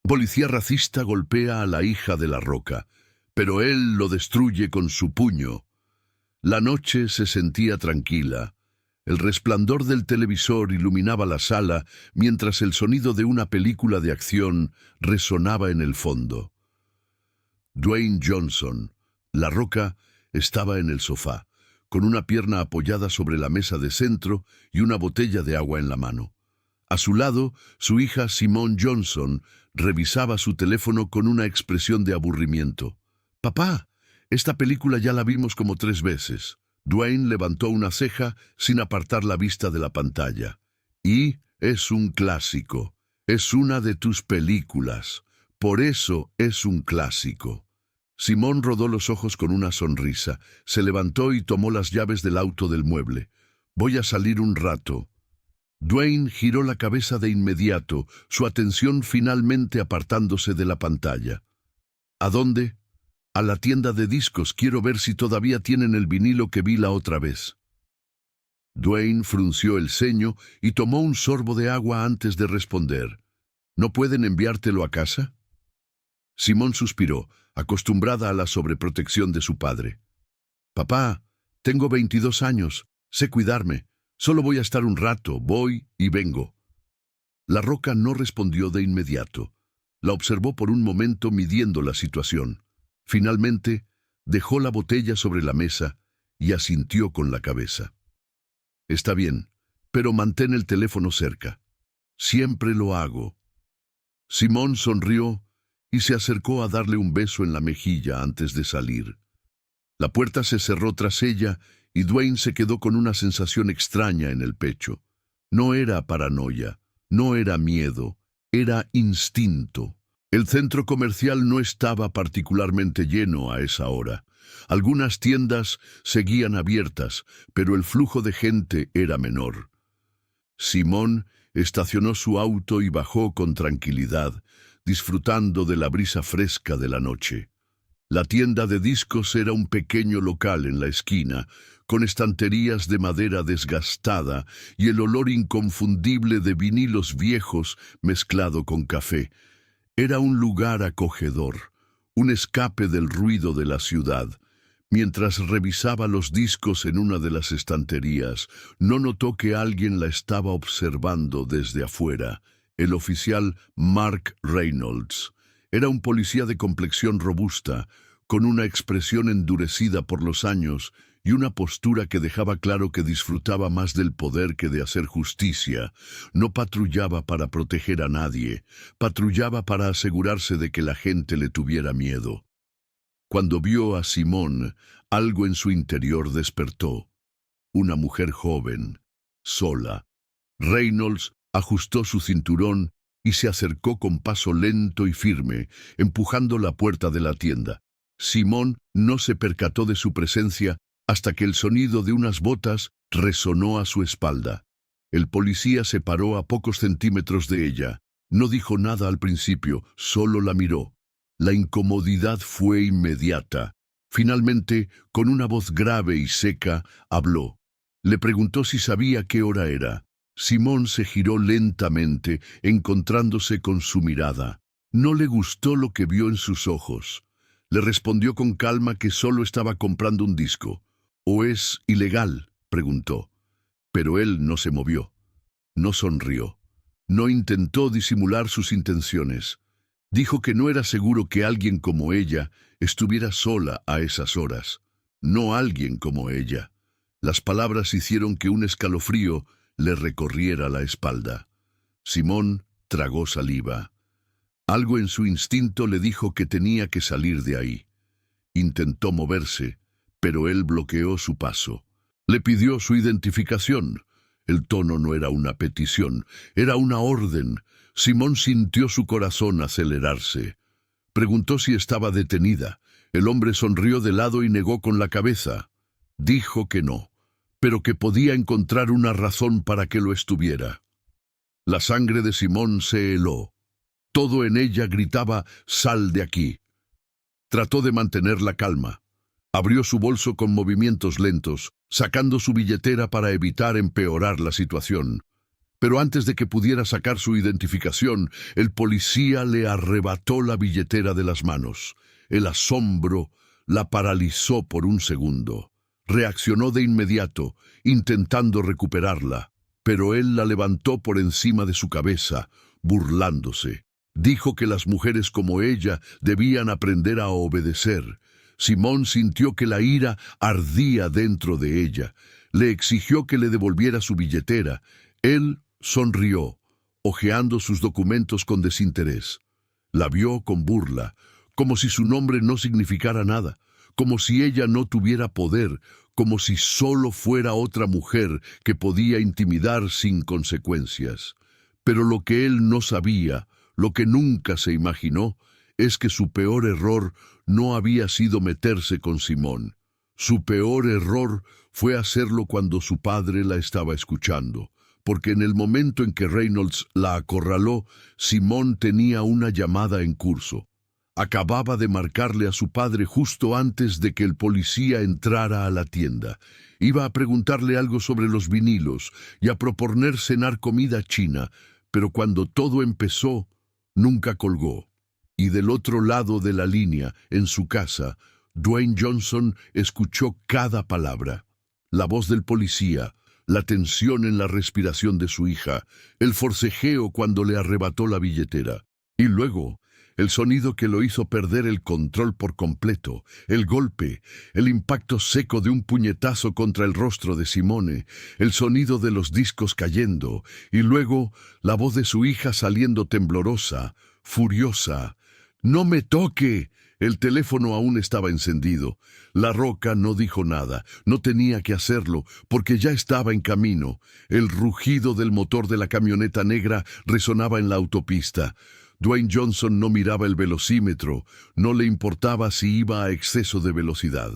Policía racista golpea a la hija de La Roca, pero él lo destruye con su puño. La noche se sentía tranquila. El resplandor del televisor iluminaba la sala mientras el sonido de una película de acción resonaba en el fondo. Dwayne Johnson, La Roca, estaba en el sofá, con una pierna apoyada sobre la mesa de centro y una botella de agua en la mano. A su lado, su hija Simone Johnson revisaba su teléfono con una expresión de aburrimiento. «Papá, esta película ya la vimos como 3 veces». Dwayne levantó una ceja sin apartar la vista de la pantalla. «Y es un clásico. Es una de tus películas. Por eso es un clásico». Simone rodó los ojos con una sonrisa. Se levantó y tomó las llaves del auto del mueble. «Voy a salir un rato». Dwayne giró la cabeza de inmediato, su atención finalmente apartándose de la pantalla. «¿A dónde?» «A la tienda de discos. Quiero ver si todavía tienen el vinilo que vi la otra vez». Dwayne frunció el ceño y tomó un sorbo de agua antes de responder. «¿No pueden enviártelo a casa?» Simone suspiró, acostumbrada a la sobreprotección de su padre. «Papá, tengo 22 años. Sé cuidarme. Solo voy a estar un rato. Voy y vengo». La Roca no respondió de inmediato. La observó por un momento midiendo la situación. Finalmente, dejó la botella sobre la mesa y asintió con la cabeza. «Está bien, pero mantén el teléfono cerca». «Siempre lo hago». Simone sonrió y se acercó a darle un beso en la mejilla antes de salir. La puerta se cerró tras ella y Dwayne se quedó con una sensación extraña en el pecho. No era paranoia, no era miedo, era instinto. El centro comercial no estaba particularmente lleno a esa hora. Algunas tiendas seguían abiertas, pero el flujo de gente era menor. Simone estacionó su auto y bajó con tranquilidad, disfrutando de la brisa fresca de la noche. La tienda de discos era un pequeño local en la esquina, con estanterías de madera desgastada y el olor inconfundible de vinilos viejos mezclado con café. Era un lugar acogedor, un escape del ruido de la ciudad. Mientras revisaba los discos en una de las estanterías, no notó que alguien la estaba observando desde afuera. El oficial Mark Reynolds. Era un policía de complexión robusta, con una expresión endurecida por los años y una postura que dejaba claro que disfrutaba más del poder que de hacer justicia. No patrullaba para proteger a nadie, patrullaba para asegurarse de que la gente le tuviera miedo. Cuando vio a Simone, algo en su interior despertó. Una mujer joven, sola. Reynolds ajustó su cinturón y se acercó con paso lento y firme, empujando la puerta de la tienda. Simone no se percató de su presencia hasta que el sonido de unas botas resonó a su espalda. El policía se paró a pocos centímetros de ella. No dijo nada al principio, solo la miró. La incomodidad fue inmediata. Finalmente, con una voz grave y seca, habló. Le preguntó si sabía qué hora era. Simone se giró lentamente, encontrándose con su mirada. No le gustó lo que vio en sus ojos. Le respondió con calma que solo estaba comprando un disco. «¿O es ilegal?», preguntó. Pero él no se movió. No sonrió. No intentó disimular sus intenciones. Dijo que no era seguro que alguien como ella estuviera sola a esas horas. No alguien como ella. Las palabras hicieron que un escalofrío le recorriera la espalda. Simone tragó saliva. Algo en su instinto le dijo que tenía que salir de ahí. Intentó moverse, pero él bloqueó su paso. Le pidió su identificación. El tono no era una petición, era una orden. Simone sintió su corazón acelerarse. Preguntó si estaba detenida. El hombre sonrió de lado y negó con la cabeza. Dijo que no, pero que podía encontrar una razón para que lo estuviera. La sangre de Simone se heló. Todo en ella gritaba: «Sal de aquí». Trató de mantener la calma. Abrió su bolso con movimientos lentos, sacando su billetera para evitar empeorar la situación. Pero antes de que pudiera sacar su identificación, el policía le arrebató la billetera de las manos. El asombro la paralizó por un segundo. Reaccionó de inmediato, intentando recuperarla, pero él la levantó por encima de su cabeza, burlándose. Dijo que las mujeres como ella debían aprender a obedecer. Simón sintió que la ira ardía dentro de ella. Le exigió que le devolviera su billetera. Él sonrió, hojeando sus documentos con desinterés. La vio con burla, como si su nombre no significara nada, como si ella no tuviera poder, como si solo fuera otra mujer que podía intimidar sin consecuencias. Pero lo que él no sabía, lo que nunca se imaginó, es que su peor error no había sido meterse con Simón. Su peor error fue hacerlo cuando su padre la estaba escuchando, porque en el momento en que Reynolds la acorraló, Simón tenía una llamada en curso. Acababa de marcarle a su padre justo antes de que el policía entrara a la tienda. Iba a preguntarle algo sobre los vinilos y a proponer cenar comida china, pero cuando todo empezó, nunca colgó. Y del otro lado de la línea, en su casa, Dwayne Johnson escuchó cada palabra. La voz del policía, la tensión en la respiración de su hija, el forcejeo cuando le arrebató la billetera. Y luego, el sonido que lo hizo perder el control por completo, el golpe, el impacto seco de un puñetazo contra el rostro de Simone, el sonido de los discos cayendo, y luego la voz de su hija saliendo temblorosa, furiosa. «¡No me toque!». El teléfono aún estaba encendido. La Roca no dijo nada, no tenía que hacerlo, porque ya estaba en camino. El rugido del motor de la camioneta negra resonaba en la autopista. Dwayne Johnson no miraba el velocímetro, no le importaba si iba a exceso de velocidad.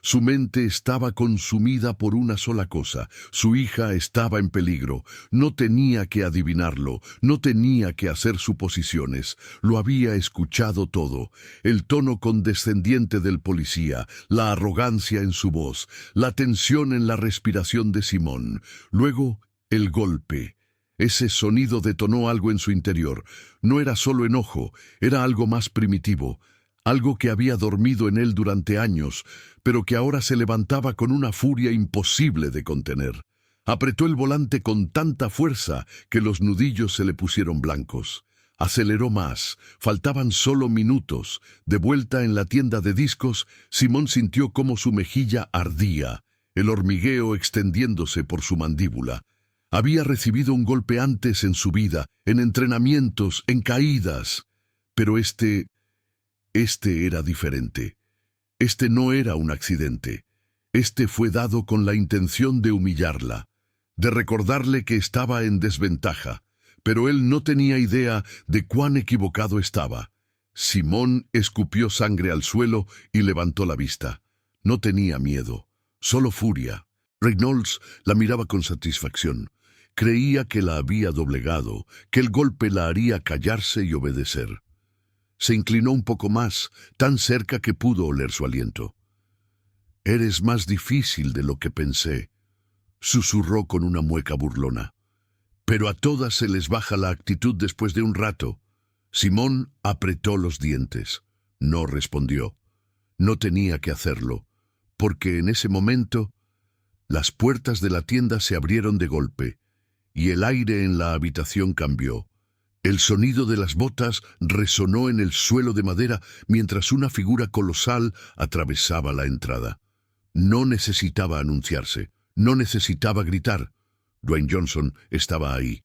Su mente estaba consumida por una sola cosa: su hija estaba en peligro. No tenía que adivinarlo, no tenía que hacer suposiciones. Lo había escuchado todo: el tono condescendiente del policía, la arrogancia en su voz, la tensión en la respiración de Simón. Luego, el golpe. Ese sonido detonó algo en su interior. No era solo enojo, era algo más primitivo, algo que había dormido en él durante años, pero que ahora se levantaba con una furia imposible de contener. Apretó el volante con tanta fuerza que los nudillos se le pusieron blancos. Aceleró más. Faltaban solo minutos. De vuelta en la tienda de discos, Simón sintió cómo su mejilla ardía, el hormigueo extendiéndose por su mandíbula. Había recibido un golpe antes en su vida, en entrenamientos, en caídas. Pero este era diferente. Este no era un accidente. Este fue dado con la intención de humillarla, de recordarle que estaba en desventaja. Pero él no tenía idea de cuán equivocado estaba. Simón escupió sangre al suelo y levantó la vista. No tenía miedo, solo furia. Reynolds la miraba con satisfacción. Creía que la había doblegado, que el golpe la haría callarse y obedecer. Se inclinó un poco más, tan cerca que pudo oler su aliento. «Eres más difícil de lo que pensé», susurró con una mueca burlona. «Pero a todas se les baja la actitud después de un rato». Simón apretó los dientes. No respondió. No tenía que hacerlo, porque en ese momento las puertas de la tienda se abrieron de golpe, y el aire en la habitación cambió. El sonido de las botas resonó en el suelo de madera mientras una figura colosal atravesaba la entrada. No necesitaba anunciarse, no necesitaba gritar. Dwayne Johnson estaba ahí.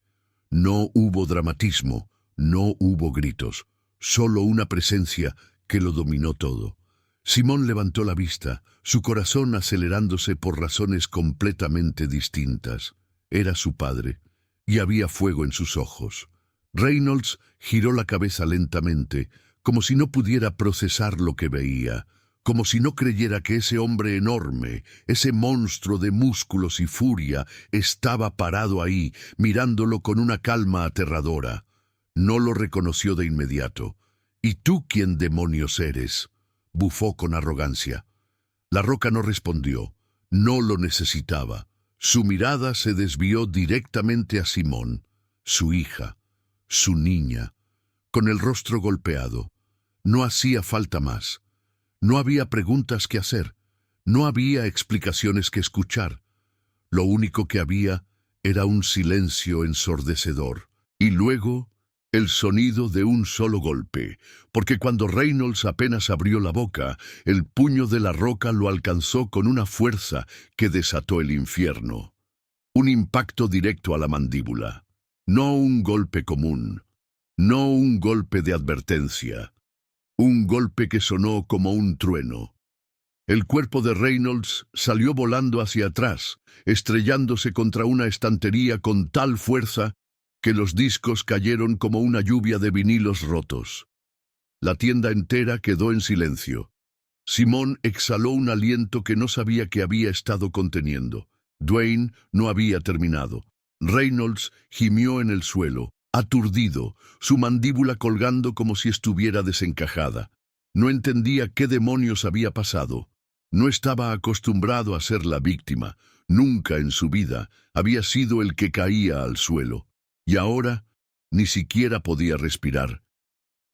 No hubo dramatismo, no hubo gritos, solo una presencia que lo dominó todo. Simón levantó la vista, su corazón acelerándose por razones completamente distintas. Era su padre, y había fuego en sus ojos. Reynolds giró la cabeza lentamente, como si no pudiera procesar lo que veía, como si no creyera que ese hombre enorme, ese monstruo de músculos y furia, estaba parado ahí, mirándolo con una calma aterradora. No lo reconoció de inmediato. «¿Y tú quién demonios eres?», bufó con arrogancia. La Roca no respondió. No lo necesitaba. Su mirada se desvió directamente a Simón. su hija, su niña, con el rostro golpeado. No hacía falta más. No había preguntas que hacer. No había explicaciones que escuchar. Lo único que había era un silencio ensordecedor. Y luego, el sonido de un solo golpe, porque cuando Reynolds apenas abrió la boca, el puño de la roca lo alcanzó con una fuerza que desató el infierno. Un impacto directo a la mandíbula. No un golpe común. No un golpe de advertencia. Un golpe que sonó como un trueno. El cuerpo de Reynolds salió volando hacia atrás, estrellándose contra una estantería con tal fuerza que los discos cayeron como una lluvia de vinilos rotos. La tienda entera quedó en silencio. Simón exhaló un aliento que no sabía que había estado conteniendo. Dwayne no había terminado. Reynolds gimió en el suelo, aturdido, su mandíbula colgando como si estuviera desencajada. No entendía qué demonios había pasado. No estaba acostumbrado a ser la víctima. Nunca en su vida había sido el que caía al suelo. Y ahora ni siquiera podía respirar.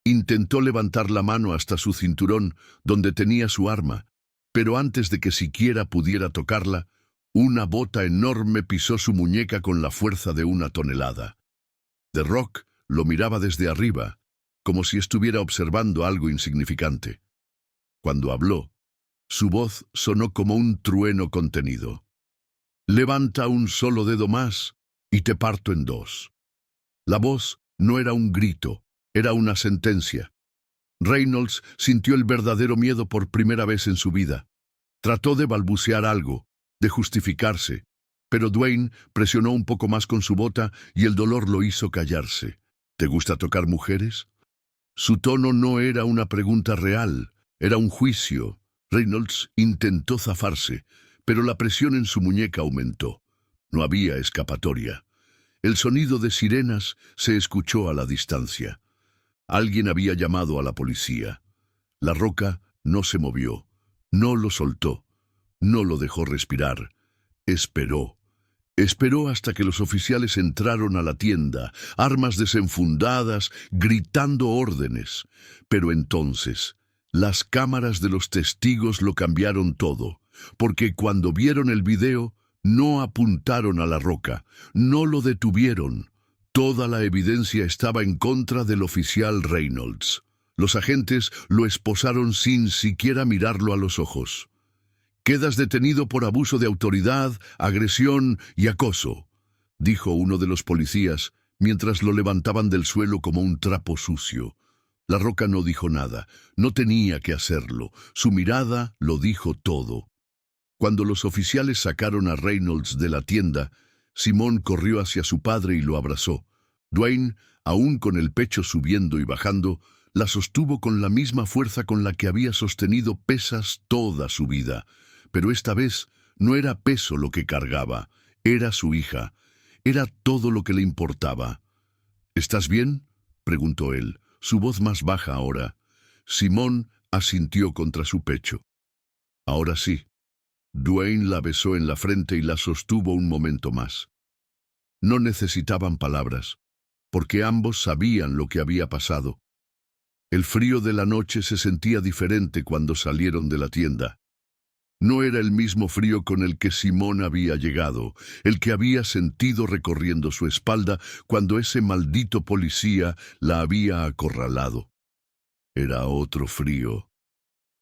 Intentó levantar la mano hasta su cinturón, donde tenía su arma, pero antes de que siquiera pudiera tocarla, una bota enorme pisó su muñeca con la fuerza de una tonelada. The Rock lo miraba desde arriba, como si estuviera observando algo insignificante. Cuando habló, su voz sonó como un trueno contenido. «Levanta un solo dedo más y te parto en dos». La voz no era un grito, era una sentencia. Reynolds sintió el verdadero miedo por primera vez en su vida. Trató de balbucear algo, de justificarse, pero Dwayne presionó un poco más con su bota y el dolor lo hizo callarse. «¿Te gusta tocar mujeres?» Su tono no era una pregunta real, era un juicio. Reynolds intentó zafarse, pero la presión en su muñeca aumentó. No había escapatoria. El sonido de sirenas se escuchó a la distancia. Alguien había llamado a la policía. La roca no se movió, no lo soltó, no lo dejó respirar. Esperó. Esperó hasta que los oficiales entraron a la tienda, armas desenfundadas, gritando órdenes. Pero entonces, las cámaras de los testigos lo cambiaron todo, porque cuando vieron el video, no apuntaron a la roca, no lo detuvieron. Toda la evidencia estaba en contra del oficial Reynolds. Los agentes lo esposaron sin siquiera mirarlo a los ojos. «Quedas detenido por abuso de autoridad, agresión y acoso», dijo uno de los policías, mientras lo levantaban del suelo como un trapo sucio. La roca no dijo nada, no tenía que hacerlo, su mirada lo dijo todo. Cuando los oficiales sacaron a Reynolds de la tienda, Simón corrió hacia su padre y lo abrazó. Dwayne, aún con el pecho subiendo y bajando, la sostuvo con la misma fuerza con la que había sostenido pesas toda su vida. Pero esta vez no era peso lo que cargaba, era su hija, era todo lo que le importaba. «¿Estás bien?», preguntó él, su voz más baja ahora. Simón asintió contra su pecho. «Ahora sí». Dwayne la besó en la frente y la sostuvo un momento más. No necesitaban palabras, porque ambos sabían lo que había pasado. El frío de la noche se sentía diferente cuando salieron de la tienda. No era el mismo frío con el que Simón había llegado, el que había sentido recorriendo su espalda cuando ese maldito policía la había acorralado. Era otro frío,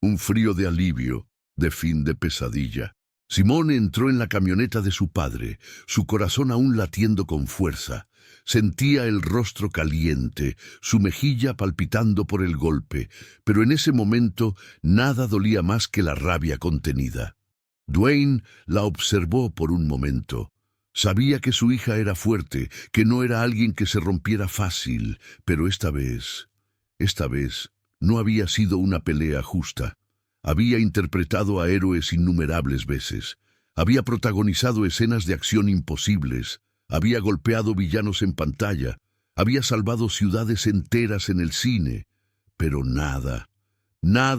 un frío de alivio, de fin de pesadilla. Simón entró en la camioneta de su padre, su corazón aún latiendo con fuerza. Sentía el rostro caliente, su mejilla palpitando por el golpe, pero en ese momento nada dolía más que la rabia contenida. Dwayne la observó por un momento. Sabía que su hija era fuerte, que no era alguien que se rompiera fácil, pero esta vez, no había sido una pelea justa. Había interpretado a héroes innumerables veces. Había protagonizado escenas de acción imposibles. Había golpeado villanos en pantalla. Había salvado ciudades enteras en el cine. Pero nada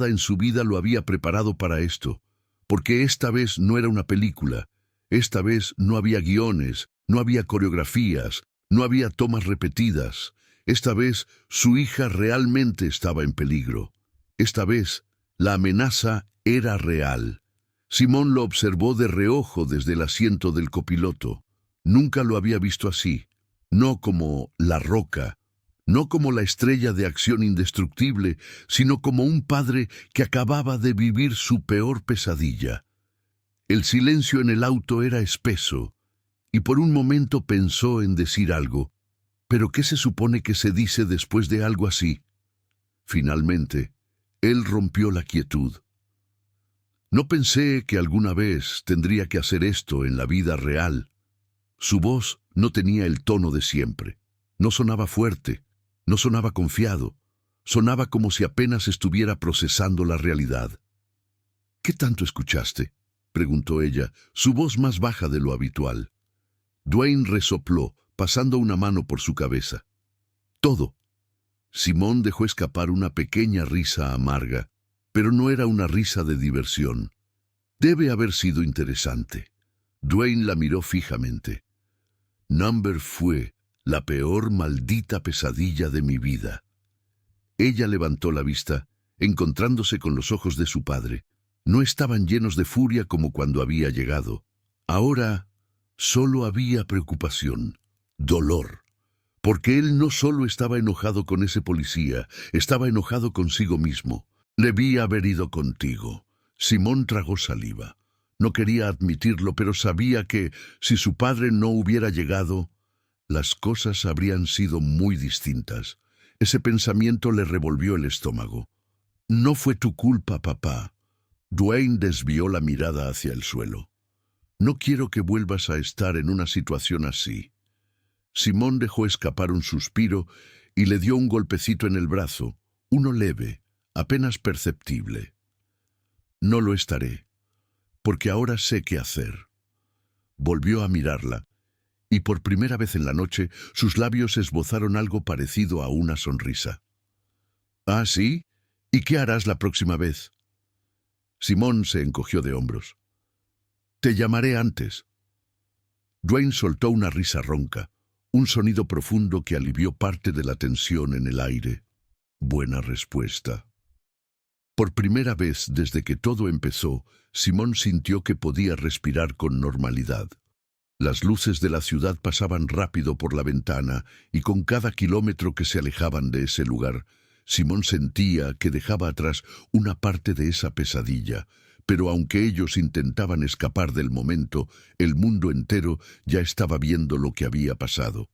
en su vida lo había preparado para esto. Porque esta vez no era una película. Esta vez no había guiones, no había coreografías, No había tomas repetidas. Esta vez su hija realmente estaba en peligro. Esta vez la amenaza era real. Simón lo observó de reojo desde el asiento del copiloto. Nunca lo había visto así. No como la roca, no como la estrella de acción indestructible, sino como un padre que acababa de vivir su peor pesadilla. El silencio en el auto era espeso, y por un momento pensó en decir algo. ¿Pero qué se supone que se dice después de algo así? Finalmente, él rompió la quietud. No pensé que alguna vez tendría que hacer esto en la vida real. Su voz no tenía el tono de siempre. No sonaba fuerte, no sonaba confiado. Sonaba como si apenas estuviera procesando la realidad. ¿Qué tanto escuchaste?, preguntó ella, su voz más baja de lo habitual. Dwayne resopló, pasando una mano por su cabeza. Todo. Simón dejó escapar una pequeña risa amarga, pero no era una risa de diversión. Debe haber sido interesante. Dwayne la miró fijamente. Number fue la peor maldita pesadilla de mi vida. Ella levantó la vista, encontrándose con los ojos de su padre. No estaban llenos de furia como cuando había llegado. Ahora solo había preocupación, dolor. Porque él no solo estaba enojado con ese policía, estaba enojado consigo mismo. Debí haber ido contigo. Simón tragó saliva. No quería admitirlo, pero sabía que, si su padre no hubiera llegado, las cosas habrían sido muy distintas. Ese pensamiento le revolvió el estómago. No fue tu culpa, papá. Dwayne desvió la mirada hacia el suelo. No quiero que vuelvas a estar en una situación así. Simón dejó escapar un suspiro y le dio un golpecito en el brazo, uno leve, apenas perceptible. No lo estaré, porque ahora sé qué hacer. Volvió a mirarla, y por primera vez en la noche sus labios esbozaron algo parecido a una sonrisa. ¿Ah, sí? ¿Y qué harás la próxima vez? Simón se encogió de hombros. Te llamaré antes. Dwayne soltó una risa ronca, un sonido profundo que alivió parte de la tensión en el aire. Buena respuesta. Por primera vez desde que todo empezó, Simón sintió que podía respirar con normalidad. Las luces de la ciudad pasaban rápido por la ventana y con cada kilómetro que se alejaban de ese lugar, Simón sentía que dejaba atrás una parte de esa pesadilla. Pero aunque ellos intentaban escapar del momento, el mundo entero ya estaba viendo lo que había pasado.